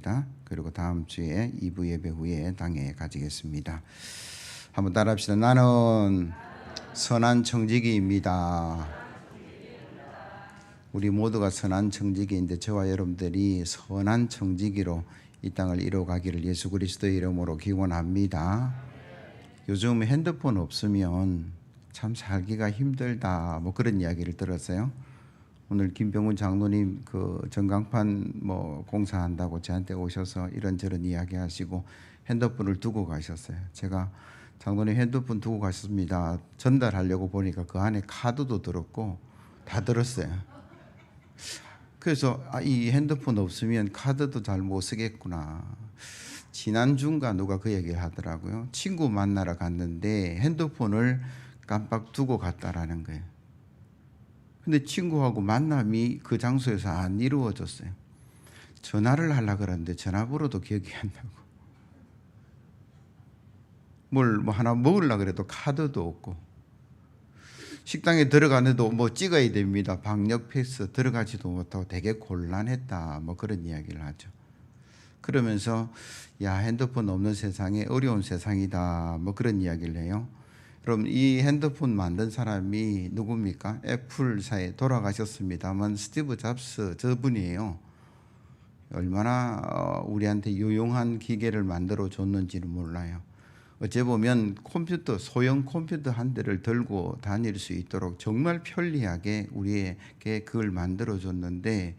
하겠습니다. 그리고 다음 주에 2부 예배 후에 당에 가지겠습니다. 한번 따라합시다. 나는 선한 청지기입니다. 우리 모두가 선한 청지기인데 저와 여러분들이 선한 청지기로 이 땅을 이뤄가기를 예수 그리스도의 이름으로 기원합니다. 요즘 핸드폰 없으면 참 살기가 힘들다 뭐 그런 이야기를 들었어요. 오늘 김병훈 장로님 그 전광판 공사한다고 저한테 오셔서 이런저런 이야기하시고 핸드폰을 두고 가셨어요. 제가 장로님 핸드폰 두고 가셨습니다 전달하려고 보니까 그 안에 카드도 들었고 다 들었어요. 그래서 이 핸드폰 없으면 카드도 잘 못 쓰겠구나. 지난주인가 누가 그 얘기를 하더라고요. 친구 만나러 갔는데 핸드폰을 깜빡 두고 갔다라는 거예요. 근데 친구하고 만남이 그 장소에서 안 이루어졌어요. 전화를 하려고 그러는데 전화번호도 기억이 안 나고 뭘 하나 먹으려고 그래도 카드도 없고 식당에 들어가는데도 찍어야 됩니다. 방역 패스 들어가지도 못하고 되게 곤란했다 그런 이야기를 하죠. 그러면서 야 핸드폰 없는 세상에 어려운 세상이다 그런 이야기를 해요. 그럼 이 핸드폰 만든 사람이 누굽니까? 애플사에 돌아가셨습니다만 스티브 잡스 저분이에요. 얼마나 우리한테 유용한 기계를 만들어 줬는지는 몰라요. 어째 보면 소형 컴퓨터 한 대를 들고 다닐 수 있도록 정말 편리하게 우리에게 그걸 만들어 줬는데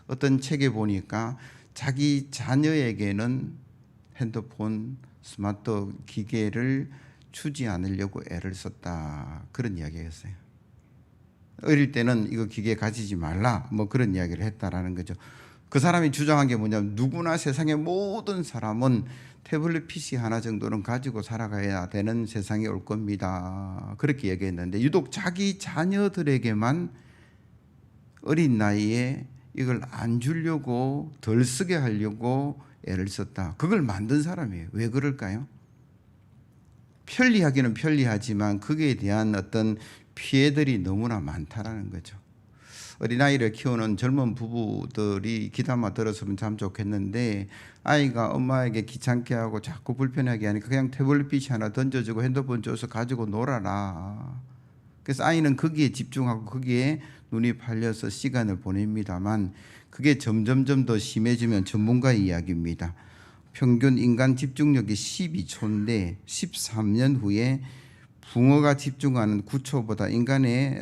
어떤 책에 보니까 자기 자녀에게는 핸드폰, 스마트 기계를 주지 않으려고 애를 썼다 그런 이야기였어요. 어릴 때는 이거 기계 가지지 말라 그런 이야기를 했다라는 거죠. 그 사람이 주장한 게 뭐냐면 누구나 세상의 모든 사람은 태블릿 PC 하나 정도는 가지고 살아가야 되는 세상이 올 겁니다. 그렇게 얘기했는데 유독 자기 자녀들에게만 어린 나이에 이걸 안 주려고 덜 쓰게 하려고 애를 썼다. 그걸 만든 사람이에요. 왜 그럴까요? 편리하기는 편리하지만 거기에 대한 어떤 피해들이 너무나 많다라는 거죠. 어린아이를 키우는 젊은 부부들이 귀담아 들었으면 참 좋겠는데 아이가 엄마에게 귀찮게 하고 자꾸 불편하게 하니까 그냥 태블릿 PC 하나 던져주고 핸드폰 줘서 가지고 놀아라. 그래서 아이는 거기에 집중하고 거기에 눈이 팔려서 시간을 보냅니다만 그게 점점점 더 심해지면 전문가의 이야기입니다. 평균 인간 집중력이 12초인데 13년 후에 붕어가 집중하는 9초보다 인간의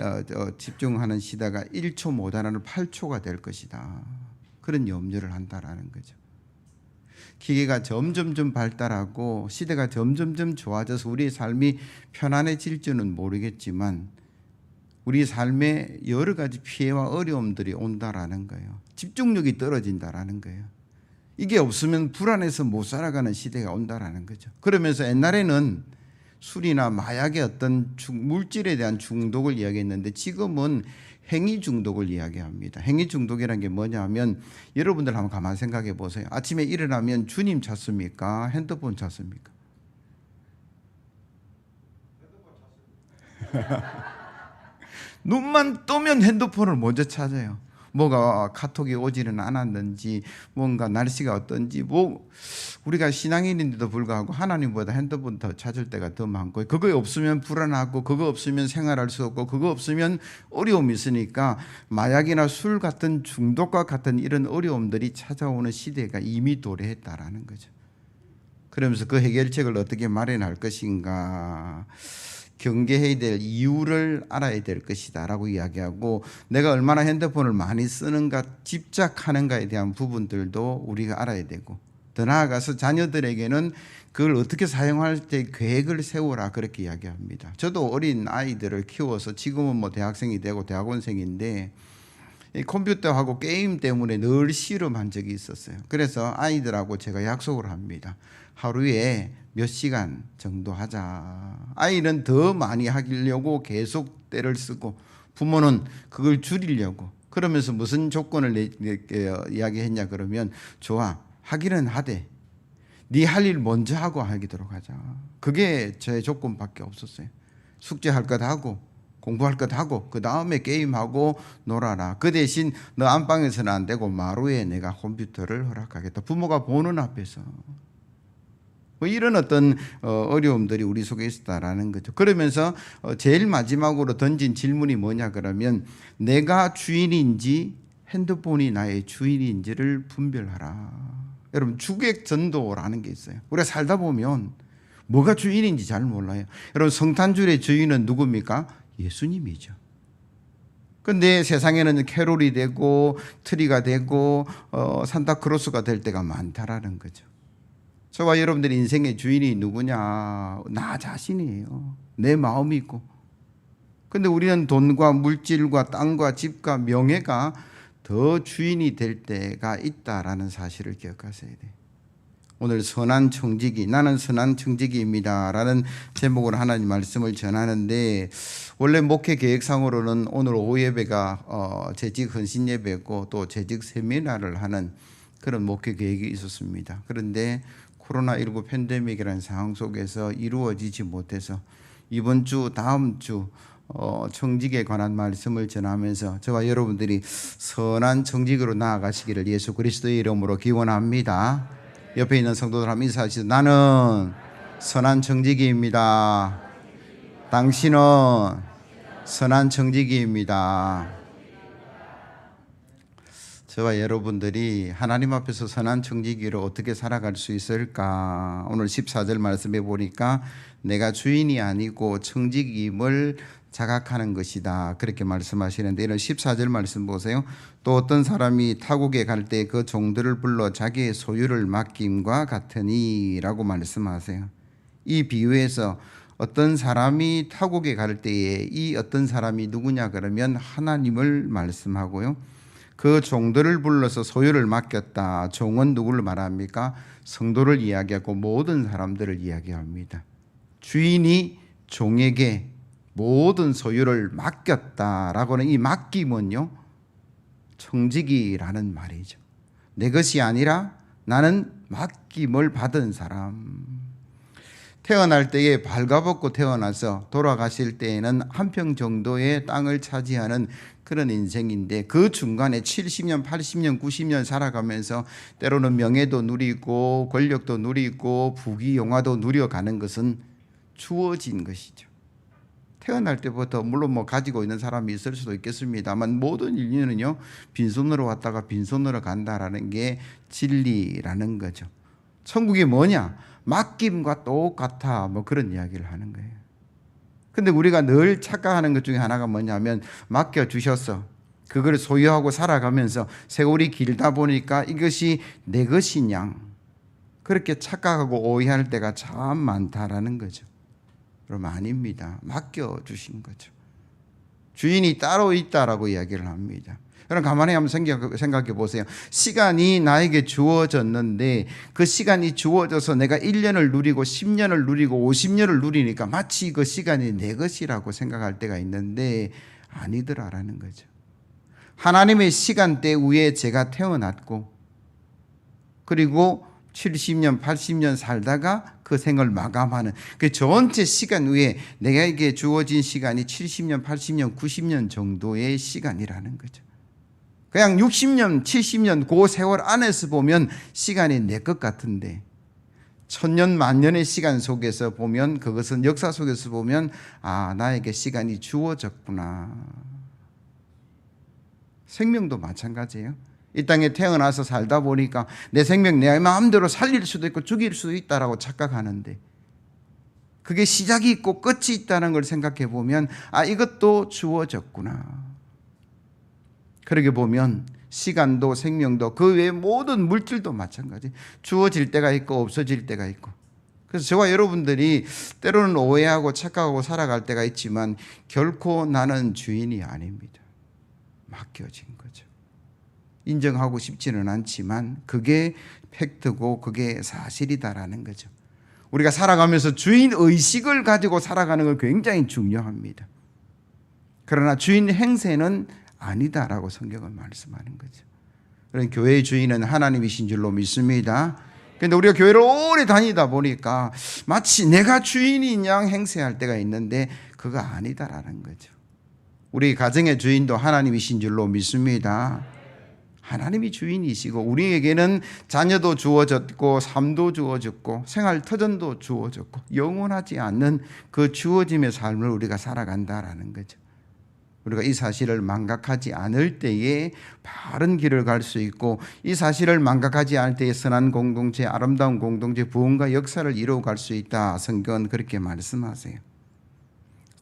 집중하는 시대가 1초 못하는 8초가 될 것이다. 그런 염려를 한다라는 거죠. 기계가 점점점 발달하고 시대가 점점점 좋아져서 우리의 삶이 편안해질 줄은 모르겠지만 우리 삶에 여러 가지 피해와 어려움들이 온다라는 거예요. 집중력이 떨어진다라는 거예요. 이게 없으면 불안해서 못 살아가는 시대가 온다라는 거죠. 그러면서 옛날에는 술이나 마약의 어떤 물질에 대한 중독을 이야기했는데 지금은 행위 중독을 이야기합니다. 행위 중독이라는 게 뭐냐 하면 여러분들 한번 가만히 생각해 보세요. 아침에 일어나면 주님 찾습니까? 핸드폰 찾습니까? 눈만 뜨면 핸드폰을 먼저 찾아요. 뭐가 카톡이 오지는 않았는지 뭔가 날씨가 어떤지 우리가 신앙인인데도 불구하고 하나님보다 핸드폰 더 찾을 때가 더 많고 그거 없으면 불안하고 그거 없으면 생활할 수 없고 그거 없으면 어려움이 있으니까 마약이나 술 같은 중독과 같은 이런 어려움들이 찾아오는 시대가 이미 도래했다라는 거죠. 그러면서 그 해결책을 어떻게 마련할 것인가 경계해야 될 이유를 알아야 될 것이다 라고 이야기하고 내가 얼마나 핸드폰을 많이 쓰는가 집착하는가에 대한 부분들도 우리가 알아야 되고 더 나아가서 자녀들에게는 그걸 어떻게 사용할 때 계획을 세우라 그렇게 이야기합니다. 저도 어린 아이들을 키워서 지금은 대학생이 되고 대학원생인데 이 컴퓨터하고 게임 때문에 늘 씨름한 적이 있었어요. 그래서 아이들하고 제가 약속을 합니다. 하루에 몇 시간 정도 하자. 아이는 더 많이 하려고 계속 때를 쓰고 부모는 그걸 줄이려고 그러면서 무슨 조건을 이야기했냐 그러면 좋아 하기는 하되 네 할 일 먼저 하고 하도록 하자. 그게 제 조건밖에 없었어요. 숙제할 것 하고 공부할 것 하고 그 다음에 게임하고 놀아라. 그 대신 너 안방에서는 안 되고 마루에 내가 컴퓨터를 허락하겠다. 부모가 보는 앞에서. 뭐 이런 어떤 어려움들이 우리 속에 있었다라는 거죠. 그러면서 제일 마지막으로 던진 질문이 뭐냐 그러면 내가 주인인지 핸드폰이 나의 주인인지를 분별하라. 여러분 주객전도라는 게 있어요. 우리가 살다 보면 뭐가 주인인지 잘 몰라요. 여러분 성탄절의 주인은 누굽니까? 예수님이죠. 근데 세상에는 캐롤이 되고 트리가 되고 산타크로스가 될 때가 많다라는 거죠. 저와 여러분들의 인생의 주인이 누구냐? 나 자신이에요. 내 마음이 있고. 근데 우리는 돈과 물질과 땅과 집과 명예가 더 주인이 될 때가 있다라는 사실을 기억하셔야 돼요. 오늘 선한 청지기, 나는 선한 청지기입니다 라는 제목으로 하나님 말씀을 전하는데, 원래 목회 계획상으로는 오늘 오후 예배가 재직 헌신 예배고 또 재직 세미나를 하는 그런 목회 계획이 있었습니다. 그런데 코로나19 팬데믹이라는 상황 속에서 이루어지지 못해서 이번 주 다음 주 청직에 관한 말씀을 전하면서 저와 여러분들이 선한 청직으로 나아가시기를 예수 그리스도의 이름으로 기원합니다. 옆에 있는 성도들 한번 인사하시죠. 나는 선한 청지기입니다. 당신은 선한 청지기입니다. 저와 여러분들이 하나님 앞에서 선한 청지기로 어떻게 살아갈 수 있을까? 오늘 14절 말씀해 보니까 내가 주인이 아니고 청지기임을 자각하는 것이다, 그렇게 말씀하시는데, 이런 14절 말씀 보세요. 또 어떤 사람이 타국에 갈 때 그 종들을 불러 자기의 소유를 맡김과 같으니 라고 말씀하세요. 이 비유에서 어떤 사람이 타국에 갈 때에 이 어떤 사람이 누구냐 그러면 하나님을 말씀하고요. 그 종들을 불러서 소유를 맡겼다. 종은 누구를 말합니까? 성도를 이야기하고 모든 사람들을 이야기합니다. 주인이 종에게 모든 소유를 맡겼다라고는, 이 맡김은요 청지기라는 말이죠. 내 것이 아니라 나는 맡김을 받은 사람. 태어날 때에 발가벗고 태어나서 돌아가실 때에는 한 평 정도의 땅을 차지하는 그런 인생인데, 그 중간에 70년, 80년, 90년 살아가면서 때로는 명예도 누리고 권력도 누리고 부귀영화도 누려가는 것은 주어진 것이죠. 태어날 때부터 물론 뭐 가지고 있는 사람이 있을 수도 있겠습니다만 모든 인류는요 빈손으로 왔다가 빈손으로 간다라는 게 진리라는 거죠. 천국이 뭐냐? 맡김과 똑같아, 뭐 그런 이야기를 하는 거예요. 근데 우리가 늘 착각하는 것 중에 하나가 뭐냐면, 맡겨주셨어, 그걸 소유하고 살아가면서 세월이 길다 보니까 이것이 내 것이냐, 그렇게 착각하고 오해할 때가 참 많다라는 거죠. 그러면 아닙니다. 맡겨주신 거죠. 주인이 따로 있다라고 이야기를 합니다. 여러분 가만히 한번 생각해 보세요. 시간이 나에게 주어졌는데 그 시간이 주어져서 내가 1년을 누리고 10년을 누리고 50년을 누리니까 마치 그 시간이 내 것이라고 생각할 때가 있는데 아니더라라는 거죠. 하나님의 시간대 위에 제가 태어났고 그리고 70년, 80년 살다가 그 생을 마감하는 그 전체 시간 위에 내게 주어진 시간이 70년, 80년, 90년 정도의 시간이라는 거죠. 그냥 60년, 70년 그 세월 안에서 보면 시간이 내 것 같은데, 천년 만년의 시간 속에서 보면, 그것은 역사 속에서 보면 아, 나에게 시간이 주어졌구나. 생명도 마찬가지예요. 이 땅에 태어나서 살다 보니까 내 생명 내 마음대로 살릴 수도 있고 죽일 수도 있다라고 착각하는데, 그게 시작이 있고 끝이 있다는 걸 생각해 보면 아, 이것도 주어졌구나. 그러게 보면 시간도 생명도 그 외의 모든 물질도 마찬가지, 주어질 때가 있고 없어질 때가 있고. 그래서 저와 여러분들이 때로는 오해하고 착각하고 살아갈 때가 있지만 결코 나는 주인이 아닙니다. 맡겨진 거죠. 인정하고 싶지는 않지만 그게 팩트고 그게 사실이다라는 거죠. 우리가 살아가면서 주인 의식을 가지고 살아가는 건 굉장히 중요합니다. 그러나 주인 행세는 아니다라고 성경은 말씀하는 거죠. 그런 교회의 주인은 하나님이신 줄로 믿습니다. 그런데 우리가 교회를 오래 다니다 보니까 마치 내가 주인인 양 행세할 때가 있는데 그거 아니다라는 거죠. 우리 가정의 주인도 하나님이신 줄로 믿습니다. 하나님이 주인이시고 우리에게는 자녀도 주어졌고 삶도 주어졌고 생활 터전도 주어졌고 영원하지 않는 그 주어짐의 삶을 우리가 살아간다라는 거죠. 우리가 이 사실을 망각하지 않을 때에 바른 길을 갈 수 있고, 이 사실을 망각하지 않을 때에 선한 공동체, 아름다운 공동체, 부흥과 역사를 이루어갈 수 있다. 성경은 그렇게 말씀하세요.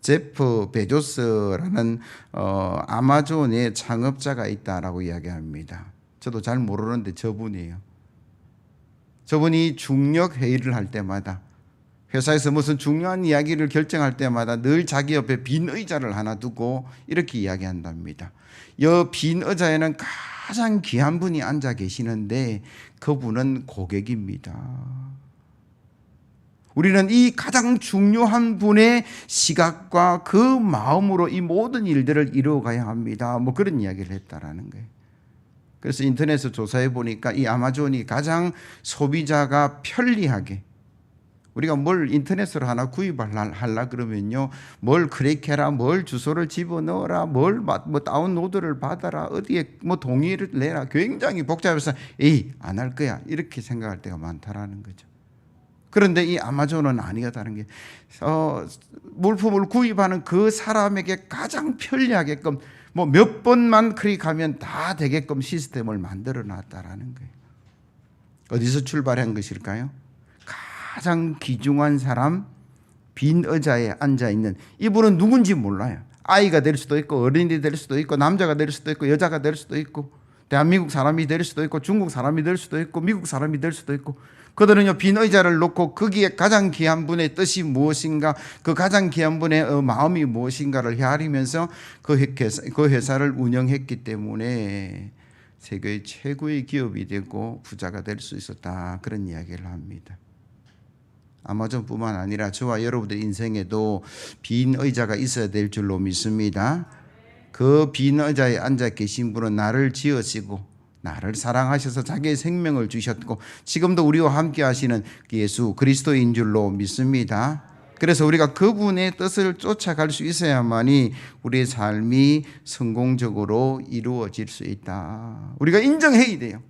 제프 베조스라는 아마존의 창업자가 있다라고 이야기합니다. 저도 잘 모르는데 저분이에요. 저분이 중력 회의를 할 때마다, 회사에서 무슨 중요한 이야기를 결정할 때마다 늘 자기 옆에 빈 의자를 하나 두고 이렇게 이야기한답니다. 이 빈 의자에는 가장 귀한 분이 앉아 계시는데 그분은 고객입니다. 우리는 이 가장 중요한 분의 시각과 그 마음으로 이 모든 일들을 이루어가야 합니다. 뭐 그런 이야기를 했다라는 거예요. 그래서 인터넷에서 조사해 보니까 이 아마존이 가장 소비자가 편리하게, 우리가 뭘 인터넷으로 하나 구입하려 그러면요, 뭘 클릭해라, 뭘 주소를 집어넣어라, 뭘 뭐 다운로드를 받아라, 어디에 뭐 동의를 내라, 굉장히 복잡해서 안 할 거야 이렇게 생각할 때가 많다라는 거죠. 그런데 이 아마존은 아니다라는 게 물품을 구입하는 그 사람에게 가장 편리하게끔 뭐 몇 번만 클릭하면 다 되게끔 시스템을 만들어 놨다라는 거예요. 어디서 출발한 것일까요? 가장 귀중한 사람, 빈 의자에 앉아있는 이분은 누군지 몰라요. 아이가 될 수도 있고 어린이 될 수도 있고 남자가 될 수도 있고 여자가 될 수도 있고 대한민국 사람이 될 수도 있고 중국 사람이 될 수도 있고 미국 사람이 될 수도 있고, 그들은요 빈 의자를 놓고 거기에 가장 귀한 분의 뜻이 무엇인가, 그 가장 귀한 분의 마음이 무엇인가를 헤아리면서 그 회사를 운영했기 때문에 세계의 최고의 기업이 되고 부자가 될 수 있었다, 그런 이야기를 합니다. 아마존뿐만 아니라 저와 여러분들 인생에도 빈 의자가 있어야 될 줄로 믿습니다. 그 빈 의자에 앉아 계신 분은 나를 지으시고 나를 사랑하셔서 자기의 생명을 주셨고 지금도 우리와 함께 하시는 예수 그리스도인 줄로 믿습니다. 그래서 우리가 그분의 뜻을 쫓아갈 수 있어야만이 우리의 삶이 성공적으로 이루어질 수 있다. 우리가 인정해야 돼요.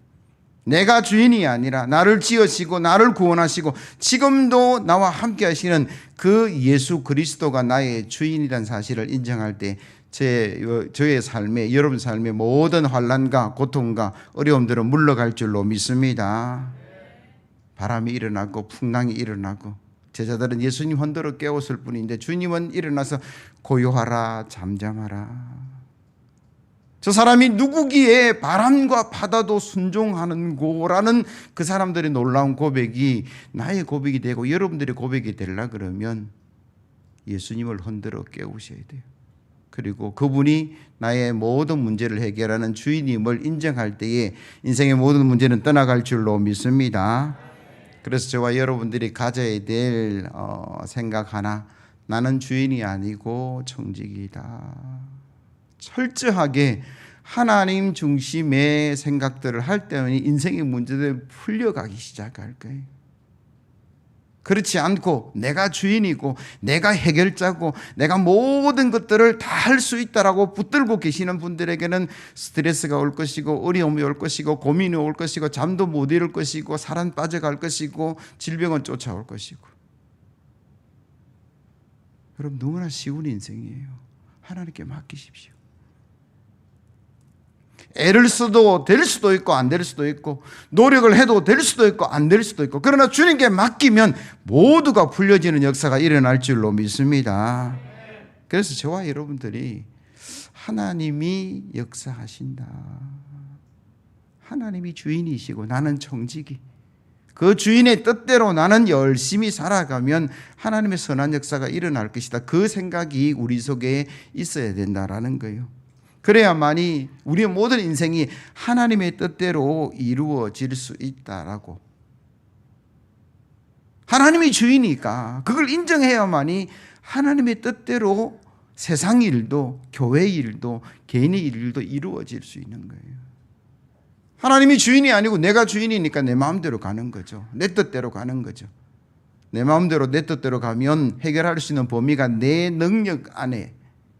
내가 주인이 아니라 나를 지으시고 나를 구원하시고 지금도 나와 함께 하시는 그 예수 그리스도가 나의 주인이라는 사실을 인정할 때 저의 삶에, 여러분 삶의 모든 환난과 고통과 어려움들은 물러갈 줄로 믿습니다. 바람이 일어나고 풍랑이 일어나고 제자들은 예수님 흔들어 깨웠을 뿐인데 주님은 일어나서 고요하라, 잠잠하라. 저 사람이 누구기에 바람과 바다도 순종하는고라는 그 사람들의 놀라운 고백이 나의 고백이 되고 여러분들의 고백이 되려 그러면 예수님을 흔들어 깨우셔야 돼요. 그리고 그분이 나의 모든 문제를 해결하는 주인임을 인정할 때에 인생의 모든 문제는 떠나갈 줄로 믿습니다. 그래서 저와 여러분들이 가져야 될 생각 하나, 나는 주인이 아니고 청직이다. 철저하게 하나님 중심의 생각들을 할 때는 인생의 문제들이 풀려가기 시작할 거예요. 그렇지 않고 내가 주인이고 내가 해결자고 내가 모든 것들을 다 할 수 있다라고 붙들고 계시는 분들에게는 스트레스가 올 것이고 어려움이 올 것이고 고민이 올 것이고 잠도 못 이룰 것이고 살은 빠져갈 것이고 질병은 쫓아올 것이고. 여러분, 너무나 쉬운 인생이에요. 하나님께 맡기십시오. 애를 써도 될 수도 있고 안 될 수도 있고 노력을 해도 될 수도 있고 안 될 수도 있고, 그러나 주님께 맡기면 모두가 풀려지는 역사가 일어날 줄로 믿습니다. 그래서 저와 여러분들이 하나님이 역사하신다, 하나님이 주인이시고 나는 청지기, 그 주인의 뜻대로 나는 열심히 살아가면 하나님의 선한 역사가 일어날 것이다, 그 생각이 우리 속에 있어야 된다라는 거예요. 그래야만이 우리의 모든 인생이 하나님의 뜻대로 이루어질 수 있다라고. 하나님이 주인이니까 그걸 인정해야만이 하나님의 뜻대로 세상 일도 교회 일도 개인의 일도 이루어질 수 있는 거예요. 하나님이 주인이 아니고 내가 주인이니까 내 마음대로 가는 거죠. 내 뜻대로 가는 거죠. 내 마음대로 내 뜻대로 가면 해결할 수 있는 범위가 내 능력 안에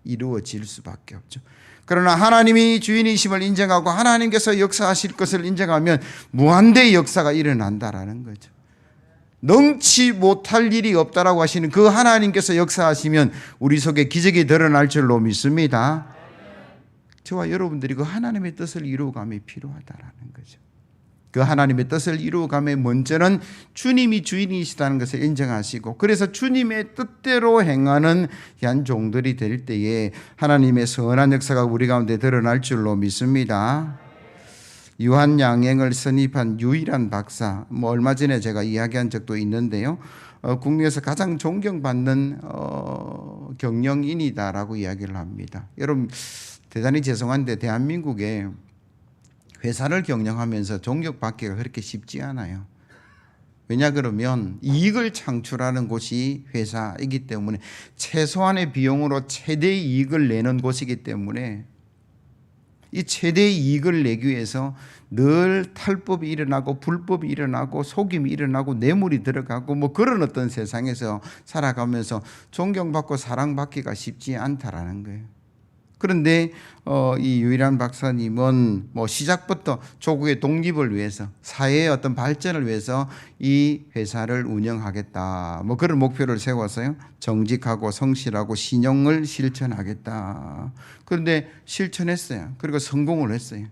이루어질 수밖에 없죠. 그러나 하나님이 주인이심을 인정하고 하나님께서 역사하실 것을 인정하면 무한대의 역사가 일어난다라는 거죠. 능치 못할 일이 없다라고 하시는 그 하나님께서 역사하시면 우리 속에 기적이 드러날 줄로 믿습니다. 저와 여러분들이 그 하나님의 뜻을 이루어감이 필요하다라는 거죠. 그 하나님의 뜻을 이루어감에 먼저는 주님이 주인이시다는 것을 인정하시고, 그래서 주님의 뜻대로 행하는 한 종들이 될 때에 하나님의 선한 역사가 우리 가운데 드러날 줄로 믿습니다. 유한양행을 선입한 유일한 박사, 얼마 전에 제가 이야기한 적도 있는데요. 국내에서 가장 존경받는 경영인이다라고 이야기를 합니다. 여러분, 대단히 죄송한데 대한민국에 회사를 경영하면서 존경받기가 그렇게 쉽지 않아요. 왜냐 그러면 이익을 창출하는 곳이 회사이기 때문에, 최소한의 비용으로 최대의 이익을 내는 곳이기 때문에, 이 최대의 이익을 내기 위해서 늘 탈법이 일어나고 불법이 일어나고 속임이 일어나고 뇌물이 들어가고 그런 어떤 세상에서 살아가면서 존경받고 사랑받기가 쉽지 않다라는 거예요. 그런데 이 유일한 박사님은 시작부터 조국의 독립을 위해서, 사회의 어떤 발전을 위해서 이 회사를 운영하겠다, 그런 목표를 세워서요, 정직하고 성실하고 신용을 실천하겠다. 그런데 실천했어요. 그리고 성공을 했어요.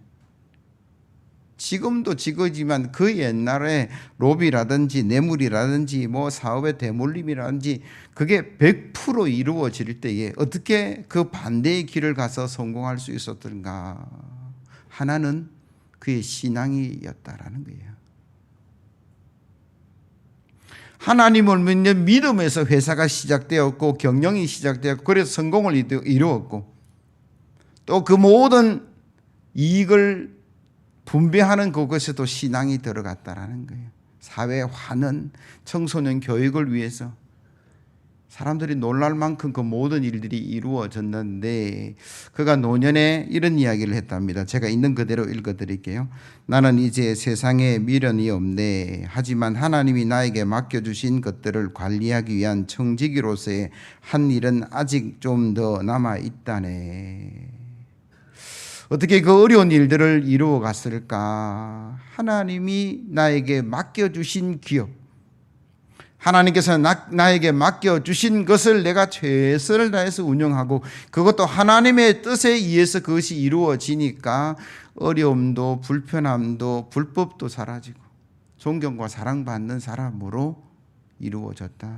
지금도 지금이지만 그 옛날에 로비라든지 뇌물이라든지 사업의 대물림이라든지 그게 100% 이루어질 때에 어떻게 그 반대의 길을 가서 성공할 수 있었던가? 하나는 그의 신앙이었다라는 거예요. 하나님을 믿는 믿음에서 회사가 시작되었고 경영이 시작되었고, 그래서 성공을 이루었고, 또 그 모든 이익을 분배하는 그것에도 신앙이 들어갔다라는 거예요. 사회 환원, 청소년 교육을 위해서 사람들이 놀랄 만큼 그 모든 일들이 이루어졌는데, 그가 노년에 이런 이야기를 했답니다. 제가 있는 그대로 읽어드릴게요. 나는 이제 세상에 미련이 없네. 하지만 하나님이 나에게 맡겨주신 것들을 관리하기 위한 청지기로서의 한 일은 아직 좀 더 남아있다네. 어떻게 그 어려운 일들을 이루어 갔을까? 하나님이 나에게 맡겨주신 기업, 하나님께서 나에게 맡겨주신 것을 내가 최선을 다해서 운영하고, 그것도 하나님의 뜻에 의해서 그것이 이루어지니까 어려움도 불편함도 불법도 사라지고 존경과 사랑받는 사람으로 이루어졌다.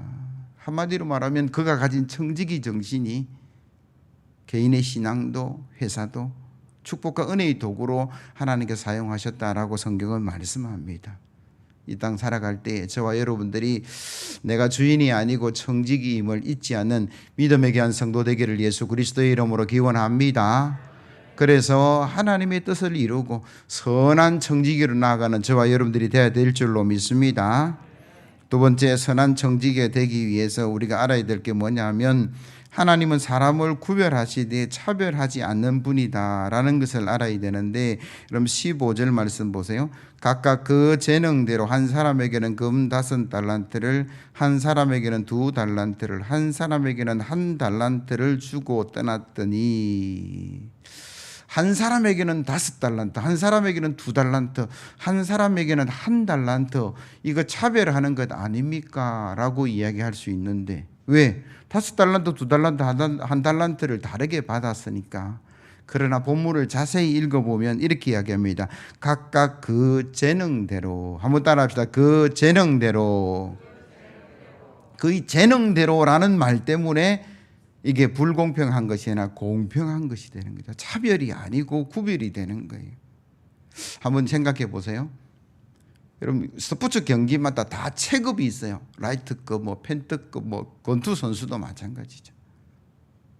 한마디로 말하면 그가 가진 청지기 정신이 개인의 신앙도 회사도 축복과 은혜의 도구로 하나님께서 사용하셨다라고 성경은 말씀합니다. 이 땅 살아갈 때 저와 여러분들이 내가 주인이 아니고 청지기임을 잊지 않는 믿음의 귀한 성도 되기를 예수 그리스도의 이름으로 기원합니다. 그래서 하나님의 뜻을 이루고 선한 청지기로 나아가는 저와 여러분들이 되어야 될 줄로 믿습니다. 두 번째, 선한 청지기가 되기 위해서 우리가 알아야 될 게 뭐냐면, 하나님은 사람을 구별하시되 차별하지 않는 분이다라는 것을 알아야 되는데, 그럼 15절 말씀 보세요. 각각 그 재능대로 한 사람에게는 금 5달란트를, 한 사람에게는 2달란트를, 한 사람에게는 1달란트를 주고 떠났더니, 한 사람에게는 5달란트, 한 사람에게는 2달란트, 한 사람에게는 1달란트, 이거 차별하는 것 아닙니까? 라고 이야기할 수 있는데, 왜? 5달란트, 2달란트, 1달란트를 다르게 받았으니까. 그러나 본문을 자세히 읽어보면 이렇게 이야기합니다. 각각 그 재능대로, 한번 따라합시다. 그 재능대로. 그 재능대로라는 말 때문에 이게 불공평한 것이 아니라 공평한 것이 되는 거죠. 차별이 아니고 구별이 되는 거예요. 한번 생각해 보세요. 여러분, 스포츠 경기마다 다 체급이 있어요. 라이트급, 펜트급, 권투 선수도 마찬가지죠.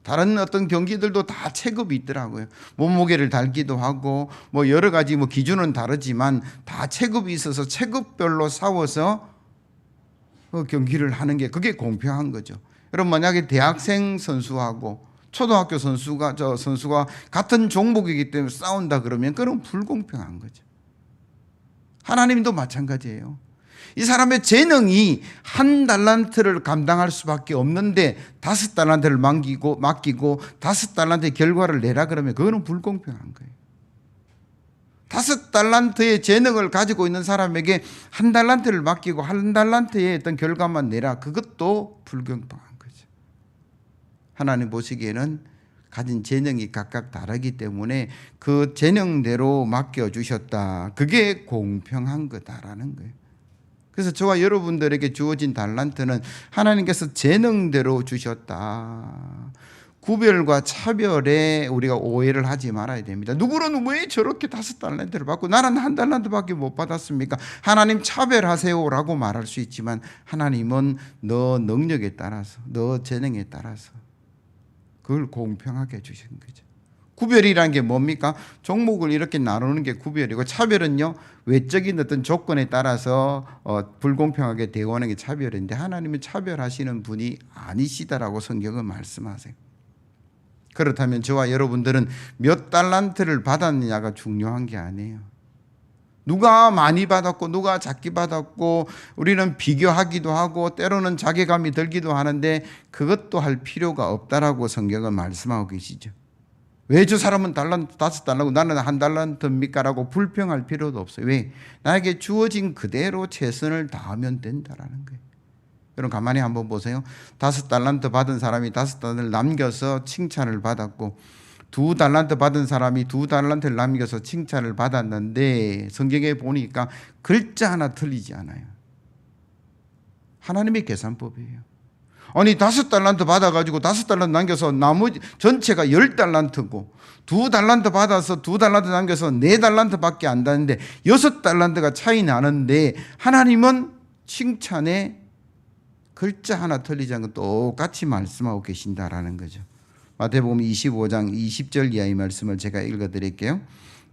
다른 어떤 경기들도 다 체급이 있더라고요. 몸무게를 달기도 하고 여러 가지 기준은 다르지만 다 체급이 있어서 체급별로 싸워서 경기를 하는 게, 그게 공평한 거죠. 여러분, 만약에 대학생 선수하고 초등학교 선수가 같은 종목이기 때문에 싸운다 그러면 그건 불공평한 거죠. 하나님도 마찬가지예요. 이 사람의 재능이 1달란트를 감당할 수밖에 없는데 5달란트를 맡기고 5달란트의 결과를 내라 그러면 그거는 불공평한 거예요. 5달란트의 재능을 가지고 있는 사람에게 1달란트를 맡기고 1달란트의 어떤 결과만 내라. 그것도 불공평한 거죠. 하나님 보시기에는 가진 재능이 각각 다르기 때문에 그 재능대로 맡겨주셨다. 그게 공평한 거다라는 거예요. 그래서 저와 여러분들에게 주어진 달란트는 하나님께서 재능대로 주셨다. 구별과 차별에 우리가 오해를 하지 말아야 됩니다. 누구는 왜 저렇게 5달란트를 받고 나는 1달란트밖에 못 받았습니까? 하나님 차별하세요라고 말할 수 있지만 하나님은 너 능력에 따라서, 너 재능에 따라서 그걸 공평하게 주신 거죠. 구별이라는 게 뭡니까? 종목을 이렇게 나누는 게 구별이고, 차별은요 외적인 어떤 조건에 따라서 불공평하게 대우하는 게 차별인데, 하나님은 차별하시는 분이 아니시다라고 성경은 말씀하세요. 그렇다면 저와 여러분들은 몇 달란트를 받았느냐가 중요한 게 아니에요. 누가 많이 받았고 누가 작게 받았고 우리는 비교하기도 하고 때로는 자괴감이 들기도 하는데 그것도 할 필요가 없다라고 성경은 말씀하고 계시죠. 왜 저 사람은 5달란트 나는 1달란트입니까? 라고 불평할 필요도 없어요. 왜? 나에게 주어진 그대로 최선을 다하면 된다라는 거예요. 여러분 가만히 한번 보세요. 5달란트 받은 사람이 5달란트를 남겨서 칭찬을 받았고 2달란트 받은 사람이 2달란트를 남겨서 칭찬을 받았는데 성경에 보니까 글자 하나 틀리지 않아요. 하나님의 계산법이에요. 아니 5달란트 받아가지고 5달란트 남겨서 나머지 전체가 10달란트고 2달란트 받아서 2달란트 남겨서 4달란트밖에 안 되는데 6달란트가 차이 나는데 하나님은 칭찬에 글자 하나 틀리지 않고 똑같이 말씀하고 계신다라는 거죠. 마태복음 25장 20절 이하의 말씀을 제가 읽어드릴게요.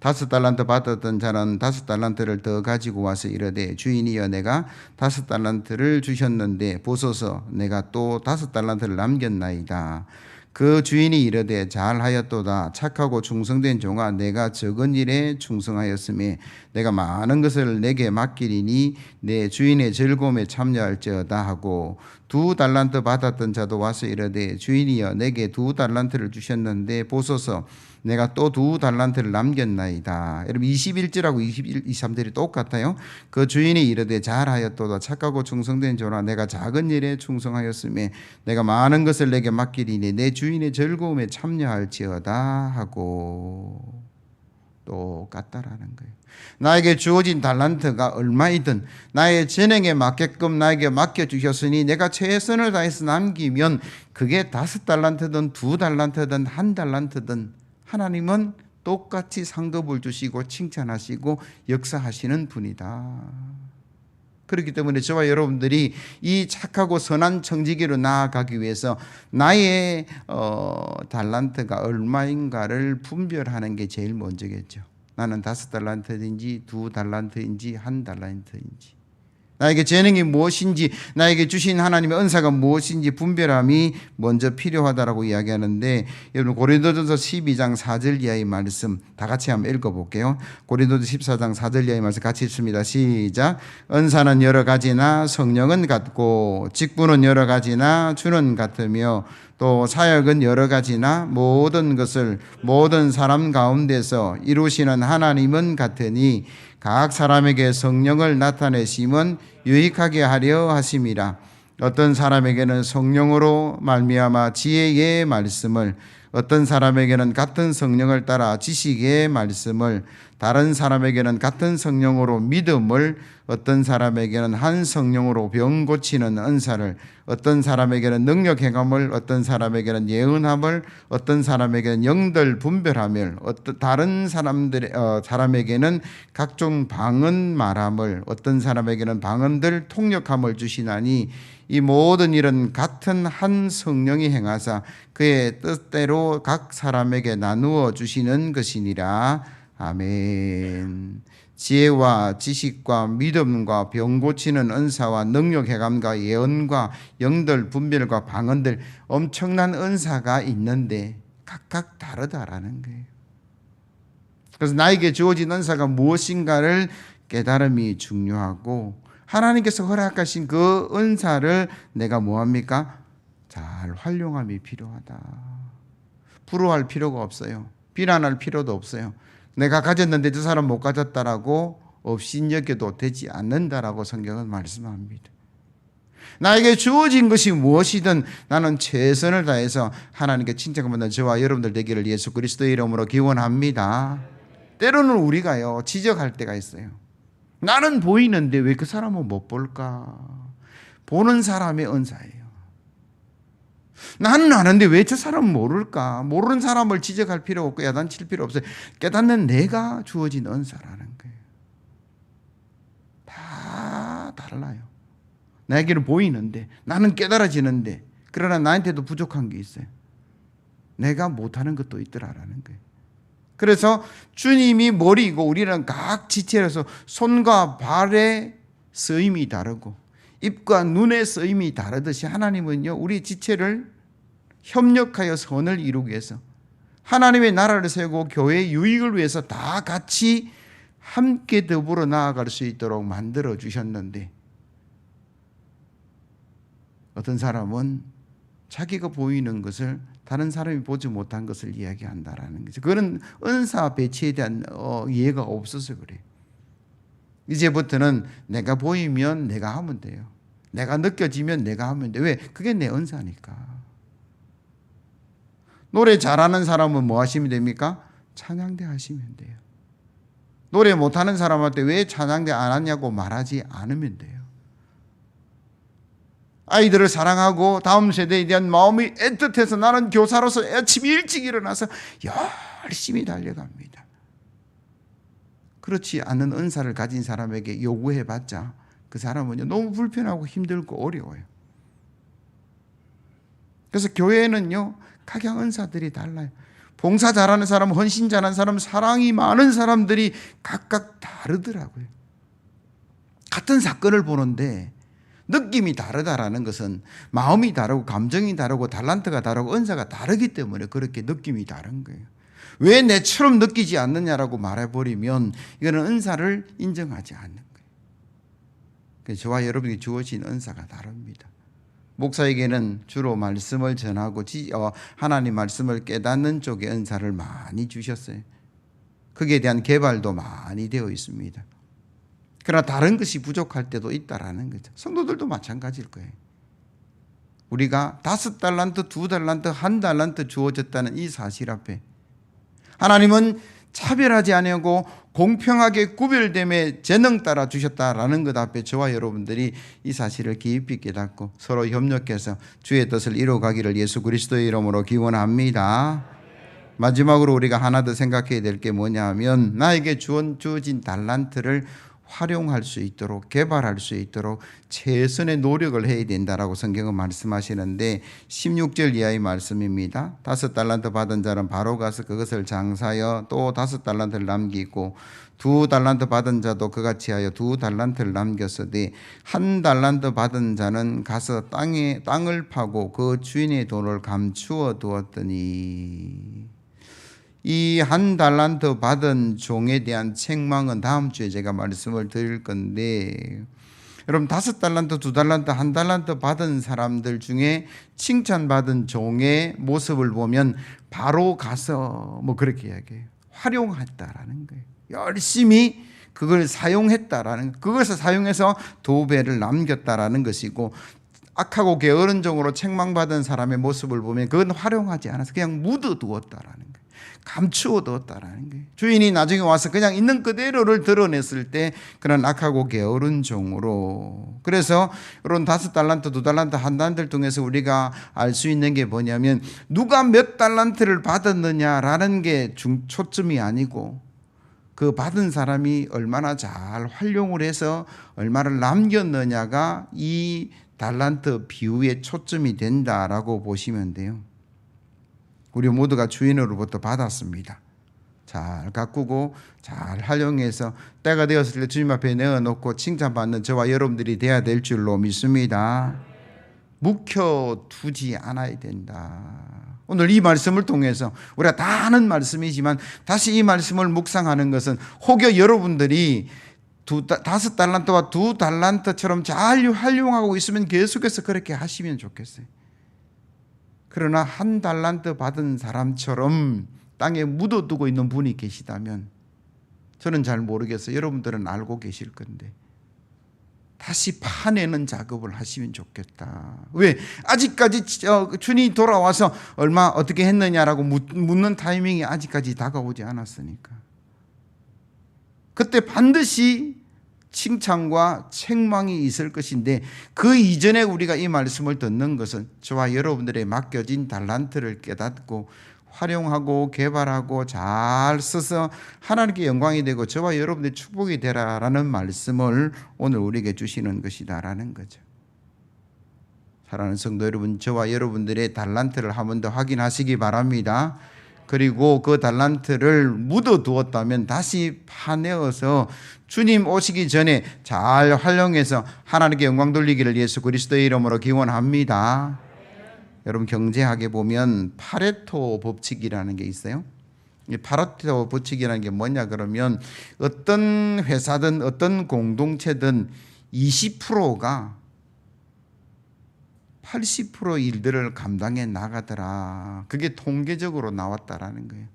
5달란트 받았던 자는 5달란트를 더 가지고 와서 이르되 주인이여 내가 5달란트를 주셨는데 보소서 내가 또 5달란트를 남겼나이다. 그 주인이 이르되 잘하였도다 착하고 충성된 종아 내가 적은 일에 충성하였으며 내가 많은 것을 내게 맡기리니 내 주인의 즐거움에 참여할지어다 하고 2달란트 받았던 자도 와서 이르되 주인이여 내게 2달란트를 주셨는데 보소서 내가 또 2달란트를 남겼나이다. 여러분 21절하고 23절이 똑같아요. 그 주인이 이르되 잘하였도다 착하고 충성된 종아 내가 작은 일에 충성하였으며 내가 많은 것을 내게 맡기리니 내 주인의 즐거움에 참여할지어다 하고 똑같다라는 거예요. 나에게 주어진 달란트가 얼마이든 나의 재능에 맞게끔 나에게 맡겨주셨으니 내가 최선을 다해서 남기면 그게 5달란트든 2달란트든 1달란트든 하나님은 똑같이 상급을 주시고 칭찬하시고 역사하시는 분이다. 그렇기 때문에 저와 여러분들이 이 착하고 선한 청지기로 나아가기 위해서 나의 달란트가 얼마인가를 분별하는 게 제일 먼저겠죠. 나는 5달란트인지 2달란트인지 1달란트인지 나에게 재능이 무엇인지 나에게 주신 하나님의 은사가 무엇인지 분별함이 먼저 필요하다라고 이야기하는데 여러분 고린도전서 12장 4절 이하의 말씀 다 같이 한번 읽어볼게요. 고린도전서 14장 4절 이하의 말씀 같이 읽습니다. 시작. 은사는 여러 가지나 성령은 같고 직분은 여러 가지나 주는 같으며 또 사역은 여러 가지나 모든 것을 모든 사람 가운데서 이루시는 하나님은 같으니 각 사람에게 성령을 나타내심은 유익하게 하려 하심이라. 어떤 사람에게는 성령으로 말미암아 지혜의 말씀을, 어떤 사람에게는 같은 성령을 따라 지식의 말씀을, 다른 사람에게는 같은 성령으로 믿음을, 어떤 사람에게는 한 성령으로 병 고치는 은사를, 어떤 사람에게는 능력 행함을, 어떤 사람에게는 예언함을, 어떤 사람에게는 영들 분별함을, 다른 사람에게는 각종 방언 말함을, 어떤 사람에게는 방언들 통역함을 주시나니 이 모든 일은 같은 한 성령이 행하사 그의 뜻대로 각 사람에게 나누어 주시는 것이니라. 아멘. 지혜와 지식과 믿음과 병 고치는 은사와 능력 해감과 예언과 영들 분별과 방언들 엄청난 은사가 있는데 각각 다르다라는 거예요. 그래서 나에게 주어진 은사가 무엇인가를 깨달음이 중요하고 하나님께서 허락하신 그 은사를 내가 뭐합니까? 잘 활용함이 필요하다. 부러워할 필요가 없어요. 비난할 필요도 없어요. 내가 가졌는데 저 사람 못 가졌다라고 업신여겨도 되지 않는다라고 성경은 말씀합니다. 나에게 주어진 것이 무엇이든 나는 최선을 다해서 하나님께 칭찬받는 저와 여러분들 되기를 예수 그리스도의 이름으로 기원합니다. 때로는 우리가요 지적할 때가 있어요. 나는 보이는데 왜 그 사람은 못 볼까? 보는 사람의 은사예요. 나는 아는데 왜 저 사람은 모를까? 모르는 사람을 지적할 필요 없고 야단칠 필요 없어요. 깨닫는 내가 주어진 은사라는 거예요. 다 달라요. 나에게는 보이는데 나는 깨달아지는데 그러나 나한테도 부족한 게 있어요. 내가 못하는 것도 있더라라는 거예요. 그래서 주님이 머리이고 우리는 각 지체라서 손과 발의 쓰임이 다르고 입과 눈의 쓰임이 다르듯이 하나님은요 우리 지체를 협력하여 선을 이루기 위해서 하나님의 나라를 세우고 교회의 유익을 위해서 다 같이 함께 더불어 나아갈 수 있도록 만들어 주셨는데 어떤 사람은 자기가 보이는 것을 다른 사람이 보지 못한 것을 이야기한다라는 거죠. 그거는 은사 배치에 대한 이해가 없어서 그래요. 이제부터는 내가 보이면 내가 하면 돼요. 내가 느껴지면 내가 하면 돼요. 왜? 그게 내 은사니까. 노래 잘하는 사람은 뭐 하시면 됩니까? 찬양대 하시면 돼요. 노래 못하는 사람한테 왜 찬양대 안 하냐고 말하지 않으면 돼요. 아이들을 사랑하고 다음 세대에 대한 마음이 애틋해서 나는 교사로서 아침 일찍 일어나서 열심히 달려갑니다. 그렇지 않은 은사를 가진 사람에게 요구해봤자 그 사람은 너무 불편하고 힘들고 어려워요. 그래서 교회는요 각양 은사들이 달라요. 봉사 잘하는 사람, 헌신 잘하는 사람, 사랑이 많은 사람들이 각각 다르더라고요. 같은 사건을 보는데 느낌이 다르다라는 것은 마음이 다르고 감정이 다르고 달란트가 다르고 은사가 다르기 때문에 그렇게 느낌이 다른 거예요. 왜 내처럼 느끼지 않느냐라고 말해버리면 이거는 은사를 인정하지 않는 거예요. 그래서 저와 여러분이 주어진 은사가 다릅니다. 목사에게는 주로 말씀을 전하고 하나님 말씀을 깨닫는 쪽의 은사를 많이 주셨어요. 거기에 대한 개발도 많이 되어 있습니다. 그러나 다른 것이 부족할 때도 있다라는 거죠. 성도들도 마찬가지일 거예요. 우리가 5달란트, 2달란트, 1달란트 주어졌다는 이 사실 앞에 하나님은 차별하지 아니하고 공평하게 구별됨에 재능 따라 주셨다라는 것 앞에 저와 여러분들이 이 사실을 깊이 깨닫고 서로 협력해서 주의 뜻을 이루어가기를 예수 그리스도의 이름으로 기원합니다. 마지막으로 우리가 하나 더 생각해야 될 게 뭐냐 하면 나에게 주어진 달란트를 활용할 수 있도록 개발할 수 있도록 최선의 노력을 해야 된다라고 성경은 말씀하시는데 16절 이하의 말씀입니다. 5달란트 받은 자는 바로 가서 그것을 장사하여 또 5달란트를 남기고 2달란트 받은 자도 그같이 하여 2달란트를 남겼으되 1달란트 받은 자는 가서 땅을 파고 그 주인의 돈을 감추어 두었더니 이 1달란트 받은 종에 대한 책망은 다음 주에 제가 말씀을 드릴 건데 여러분 5달란트, 2달란트, 1달란트 받은 사람들 중에 칭찬받은 종의 모습을 보면 바로 가서 뭐 그렇게 이야기해요. 활용했다라는 거예요. 열심히 그걸 사용했다라는 그것을 사용해서 2배를 남겼다라는 것이고 악하고 게으른 종으로 책망받은 사람의 모습을 보면 그건 활용하지 않아서 그냥 묻어두었다라는 거예요. 감추어 두었다라는 거예요. 주인이 나중에 와서 그냥 있는 그대로를 드러냈을 때 그런 악하고 게으른 종으로. 그래서 이런 5달란트, 2달란트, 1달란트를 통해서 우리가 알 수 있는 게 뭐냐면 누가 몇 달란트를 받았느냐라는 게 초점이 아니고 그 받은 사람이 얼마나 잘 활용을 해서 얼마를 남겼느냐가 이 달란트 비유의 초점이 된다라고 보시면 돼요. 우리 모두가 주인으로부터 받았습니다. 잘 가꾸고 잘 활용해서 때가 되었을 때 주님 앞에 내어놓고 칭찬받는 저와 여러분들이 돼야 될 줄로 믿습니다. 묵혀두지 않아야 된다. 오늘 이 말씀을 통해서 우리가 다 아는 말씀이지만 다시 이 말씀을 묵상하는 것은 혹여 여러분들이 다섯 달란트와 두 달란트처럼 잘 활용하고 있으면 계속해서 그렇게 하시면 좋겠어요. 그러나 한 달란트 받은 사람처럼 땅에 묻어두고 있는 분이 계시다면 저는 잘 모르겠어요. 여러분들은 알고 계실 건데 다시 파내는 작업을 하시면 좋겠다. 왜? 아직까지 주님이 돌아와서 얼마 어떻게 했느냐라고 묻는 타이밍이 아직까지 다가오지 않았으니까. 그때 반드시 칭찬과 책망이 있을 것인데 그 이전에 우리가 이 말씀을 듣는 것은 저와 여러분들의 맡겨진 달란트를 깨닫고 활용하고 개발하고 잘 써서 하나님께 영광이 되고 저와 여러분들의 축복이 되라라는 말씀을 오늘 우리에게 주시는 것이다라는 거죠. 사랑하는 성도 여러분, 저와 여러분들의 달란트를 한 번 더 확인하시기 바랍니다. 그리고 그 달란트를 묻어두었다면 다시 파내어서 주님 오시기 전에 잘 활용해서 하나님께 영광 돌리기를 예수 그리스도의 이름으로 기원합니다. 여러분, 경제학에 보면 파레토 법칙이라는 게 있어요. 이 파레토 법칙이라는 게 뭐냐 그러면 어떤 회사든 어떤 공동체든 20%가 80% 일들을 감당해 나가더라. 그게 통계적으로 나왔다라는 거예요.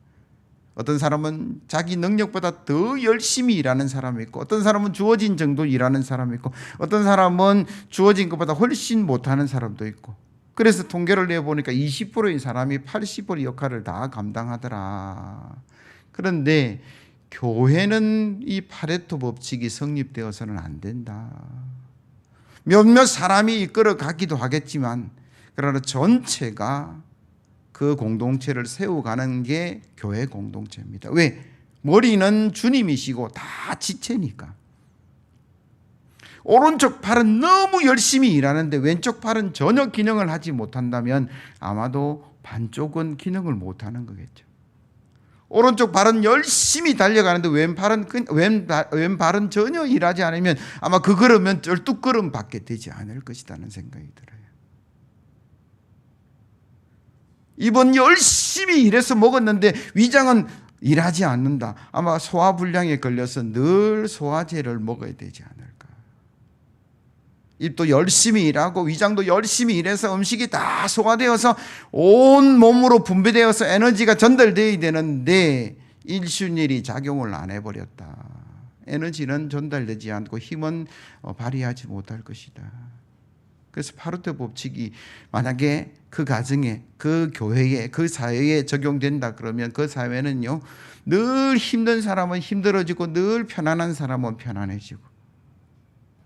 어떤 사람은 자기 능력보다 더 열심히 일하는 사람이 있고, 어떤 사람은 주어진 정도 일하는 사람이 있고, 어떤 사람은 주어진 것보다 훨씬 못하는 사람도 있고. 그래서 통계를 내보니까 20%의 사람이 80%의 역할을 다 감당하더라. 그런데 교회는 이 파레토 법칙이 성립되어서는 안 된다. 몇몇 사람이 이끌어 가기도 하겠지만 그러나 전체가 그 공동체를 세워가는 게 교회 공동체입니다. 왜? 머리는 주님이시고 다 지체니까. 오른쪽 팔은 너무 열심히 일하는데 왼쪽 팔은 전혀 기능을 하지 못한다면 아마도 반쪽은 기능을 못하는 거겠죠. 오른쪽 발은 열심히 달려가는데 왼발은 전혀 일하지 않으면 아마 그 걸으면 쩔뚝걸음 밖에 되지 않을 것이라는 생각이 들어요. 입은 열심히 일해서 먹었는데 위장은 일하지 않는다. 아마 소화불량에 걸려서 늘 소화제를 먹어야 되지 않을까. 입도 열심히 일하고 위장도 열심히 일해서 음식이 다 소화되어서 온 몸으로 분배되어서 에너지가 전달되어야 되는데 일순일이 작용을 안 해버렸다. 에너지는 전달되지 않고 힘은 발휘하지 못할 것이다. 그래서 파레토 법칙이 만약에 그 가정에, 그 교회에, 그 사회에 적용된다 그러면 그 사회는요, 늘 힘든 사람은 힘들어지고 늘 편안한 사람은 편안해지고,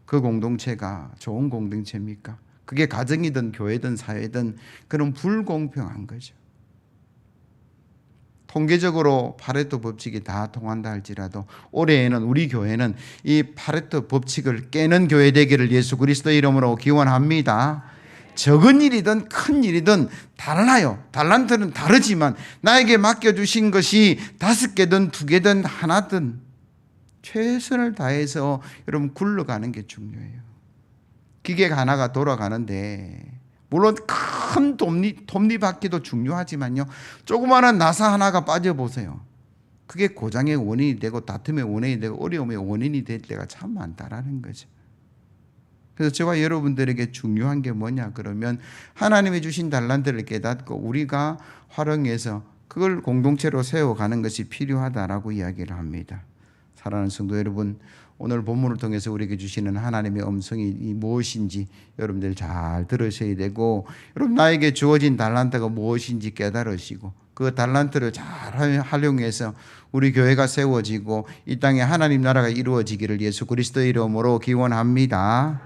그 공동체가 좋은 공동체입니까? 그게 가정이든 교회든 사회든 그런 불공평한 거죠. 통계적으로 파레토 법칙이 다 통한다 할지라도 올해에는 우리 교회는 이 파레토 법칙을 깨는 교회 되기를 예수 그리스도의 이름으로 기원합니다. 적은 일이든 큰 일이든 달라요. 달란트는 다르지만 나에게 맡겨주신 것이 5개든 2개든 하나든 최선을 다해서 여러분 굴러가는 게 중요해요. 기계가 하나가 돌아가는데 물론 큰 톱니바퀴도 중요하지만요, 조그마한 나사 하나가 빠져보세요. 그게 고장의 원인이 되고 다툼의 원인이 되고 어려움의 원인이 될 때가 참 많다라는 거죠. 그래서 저와 여러분들에게 중요한 게 뭐냐 그러면 하나님이 주신 달란트를 깨닫고 우리가 활용해서 그걸 공동체로 세워가는 것이 필요하다라고 이야기를 합니다. 사랑하는 성도 여러분, 오늘 본문을 통해서 우리에게 주시는 하나님의 음성이 무엇인지 여러분들 잘 들으셔야 되고, 여러분 나에게 주어진 달란트가 무엇인지 깨달으시고 그 달란트를 잘 활용해서 우리 교회가 세워지고 이 땅에 하나님 나라가 이루어지기를 예수 그리스도의 이름으로 기원합니다.